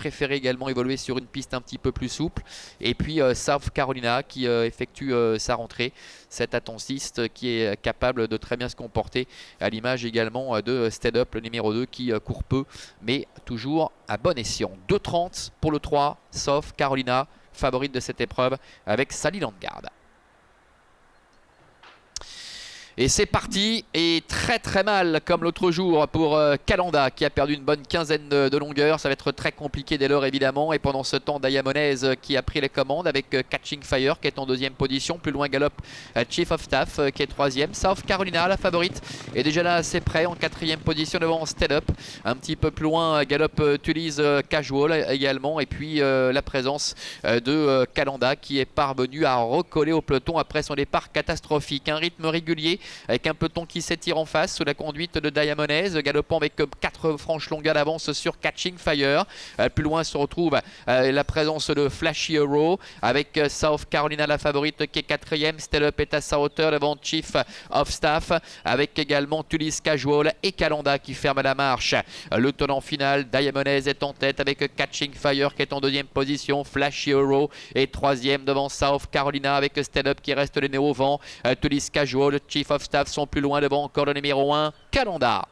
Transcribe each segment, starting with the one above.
préféré également évoluer sur une piste un petit peu plus souple. Et puis South Carolina qui effectue sa rentrée. Cet attentiste qui est capable de très bien se comporter, à l'image également de Stead Up, le numéro 2, qui court peu, mais toujours à bon escient. 2,30 pour le 3, South Carolina, favorite de cette épreuve, avec Sally Landgaard. Et c'est parti, et très mal comme l'autre jour pour Calanda qui a perdu une bonne quinzaine de longueurs. Ça va être très compliqué dès lors évidemment. Et pendant ce temps, Diamonez qui a pris les commandes avec Catching Fire qui est en deuxième position. Plus loin galope Chief of Staff qui est troisième. South Carolina, la favorite, est déjà là assez près en quatrième position devant Stead Up. Un petit peu plus loin galope Tully's Casual également. Et puis la présence de Calanda qui est parvenu à recoller au peloton après son départ catastrophique. Un rythme régulier avec un peloton qui s'étire en face sous la conduite de Diamonez, galopant avec 4 franches longueurs d'avance sur Catching Fire. Plus loin se retrouve la présence de Flashy Hero avec South Carolina la favorite qui est quatrième. Stead Up est à sa hauteur devant Chief of Staff avec également Tully's Casual et Calanda qui ferme la marche. Le tenant final, Diamonez est en tête avec Catching Fire qui est en deuxième position. Flashy Hero est troisième devant South Carolina avec Stead Up qui reste le nez au vent. Tully's Casual, Chief of Staff sont plus loin devant encore le numéro 1, Calanda.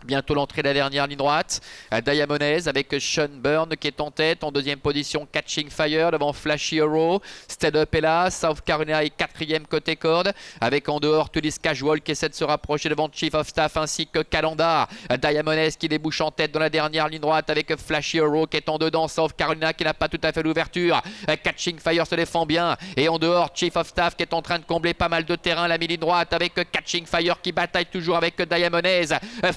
Bientôt l'entrée de la dernière ligne droite. Diamonez avec Sean Byrne qui est en tête. En deuxième position, Catching Fire devant Flashy Hero. Stead Up est là. South Carolina est quatrième côté corde. Avec en dehors Tully's Casual qui essaie de se rapprocher devant Chief of Staff ainsi que Calanda. Diamonez qui débouche en tête dans la dernière ligne droite avec Flashy Hero qui est en dedans. South Carolina qui n'a pas tout à fait l'ouverture. Catching Fire se défend bien. Et en dehors, Chief of Staff qui est en train de combler pas mal de terrain. La mi-ligne droite avec Catching Fire qui bataille toujours avec Diamonez.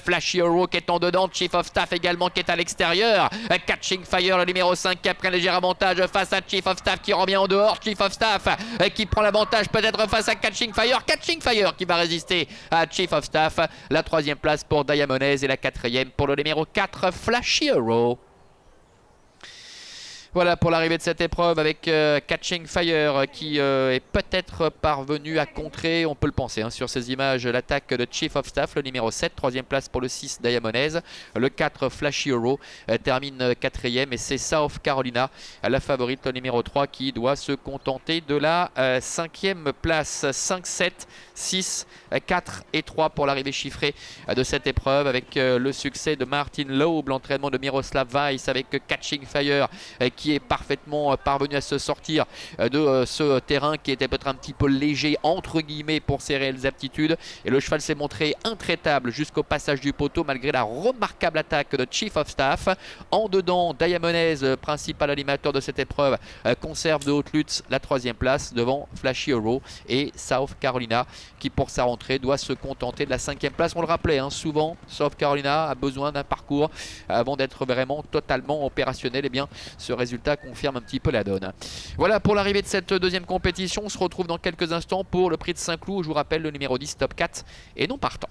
Flashy Hero qui est en dedans, Chief of Staff également qui est à l'extérieur. Catching Fire, le numéro 5 qui a pris un léger avantage face à Chief of Staff qui revient en dehors. Chief of Staff qui prend l'avantage peut-être face à Catching Fire. Catching Fire qui va résister à Chief of Staff. La troisième place pour Diamonez et la quatrième pour le numéro 4, Flashy Hero. Voilà pour l'arrivée de cette épreuve avec Catching Fire qui est peut-être parvenu à contrer, on peut le penser sur ces images, l'attaque de Chief of Staff, le numéro 7, troisième place pour le 6 Diamonez. Le 4 Flashy Hero termine quatrième et c'est South Carolina, la favorite, le numéro 3 qui doit se contenter de la cinquième place. 5, 7, 6, 4 et 3 pour l'arrivée chiffrée de cette épreuve avec le succès de Martin Loeb, l'entraînement de Miroslav Weiss avec Catching Fire qui est parfaitement parvenu à se sortir de ce terrain qui était peut-être un petit peu léger entre guillemets pour ses réelles aptitudes, et le cheval s'est montré intraitable jusqu'au passage du poteau malgré la remarquable attaque de Chief of Staff. En dedans, Diamonez, principal animateur de cette épreuve, conserve de haute lutte la troisième place devant Flashy Hero, et South Carolina qui pour sa rentrée doit se contenter de la cinquième place. On le rappelait souvent, South Carolina a besoin d'un parcours avant d'être vraiment totalement opérationnel. Et bien ce résultat confirme un petit peu la donne. Voilà pour l'arrivée de cette deuxième compétition. On se retrouve dans quelques instants pour le prix de Saint-Cloud. Je vous rappelle le numéro 10 top 4 et non partant.